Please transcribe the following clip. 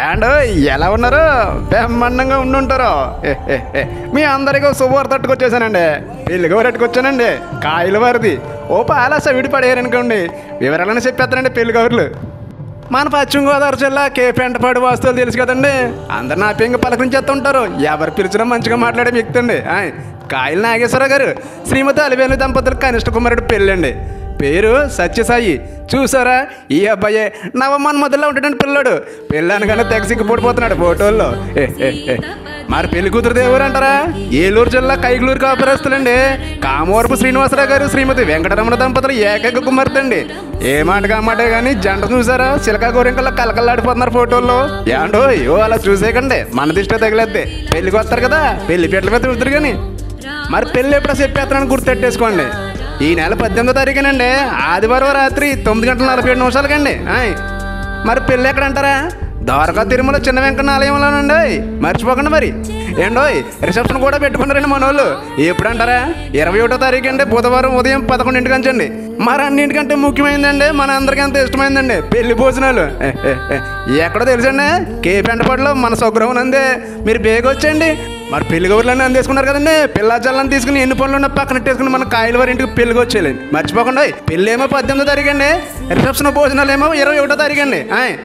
And ఎలా ఉన్నారు? బ్రహ్మాండంగా ఉండుంటారు. మీ అందరికీ శుభవార్త తట్టుకొచ్చేసానండి. పెళ్లిగా తట్టుకొచ్చానండి. కాయల వారిది ఓ పాలాస విడిపడేయారనుకోండి. వివరాలను చెప్పేస్తానండి పెళ్లి కవర్లు. మన పశ్చిమ గోదావరి జిల్లా కేపెంటపాడు వాస్తువులు తెలుసు కదండి. అందరు నా పెంగ పలకరించేస్తుంటారు. ఎవరు పిలిచినా మంచిగా మాట్లాడే వ్యక్తి అండి. కాయల నాగేశ్వరరావు గారు శ్రీమతి అలివేలు దంపతులు కనిష్ట కుమారుడు పెళ్ళండి. పేరు సత్యసాయి. చూసారా, ఈ అబ్బాయే నవమన్మధుల్లో ఉంటాడండి పిల్లడు. పెళ్ళానగానే తెగ సిగ్గుపడిపోతున్నాడు ఫోటోల్లో. మరి పెళ్లి కూతురు దేవురు అంటారా? ఏలూరు జిల్లా కైగులూరు కాపురస్తులండి. కామవరపు శ్రీనివాసరావు గారు శ్రీమతి వెంకటరమణ దంపతులు ఏకైక కుమార్తె అండి. ఏ మాటగా మాటే కానీ జంట చూసారా, సిలకా గోరింకల్లా కలకల్లాడిపోతున్నారు ఫోటోల్లో. ఏండో అలా చూసేకండి, మన దిష్టే తగిలేద్ది. పెళ్లికి వస్తారు కదా, పెళ్లి పీటల మీద చూద్దరు కానీ. మరి పెళ్ళి ఎప్పుడో చెప్పేస్తానని గుర్తెట్టేసుకోండి. ఈ నెల 18వ తారీఖునండి, ఆదివారం రాత్రి 9:47 మరి పెళ్ళి ఎక్కడంటారా? ద్వారకా తిరుమల చిన్న వెంకన్న ఆలయంలోనండి. మర్చిపోకండి మరి. ఏండోయ్ రిసెప్షన్ కూడా పెట్టుకున్నారండి మన వాళ్ళు. ఎప్పుడంటారా? 21వ తారీఖు అండి, బుధవారం ఉదయం 11 గంటండి. మరి అన్నింటికంటే ముఖ్యమైనదండి, మన అందరికీ అంత ఇష్టమైందండి పెళ్లి భోజనాలు. ఎక్కడో తెలుసండి, కేపెంటపాడులో మన స్వగృహం అందే. మీరు బేగ వచ్చేయండి. మరి పెళ్లి కబుర్లన్నీ అందేసుకున్నారు కదండి. పిల్ల జల్లని తీసుకుని ఎన్ని పనులు ఉన్న పక్కన పెట్టేసుకుని మన కాయల వారి ఇంటికి పెళ్లికి వచ్చేయాలి. మర్చిపోకండి. పెళ్ళి ఏమో 18వ తారీఖు అండి, రిసెప్షన్ భోజనాలు ఏమో 21వ తారీఖు అండి.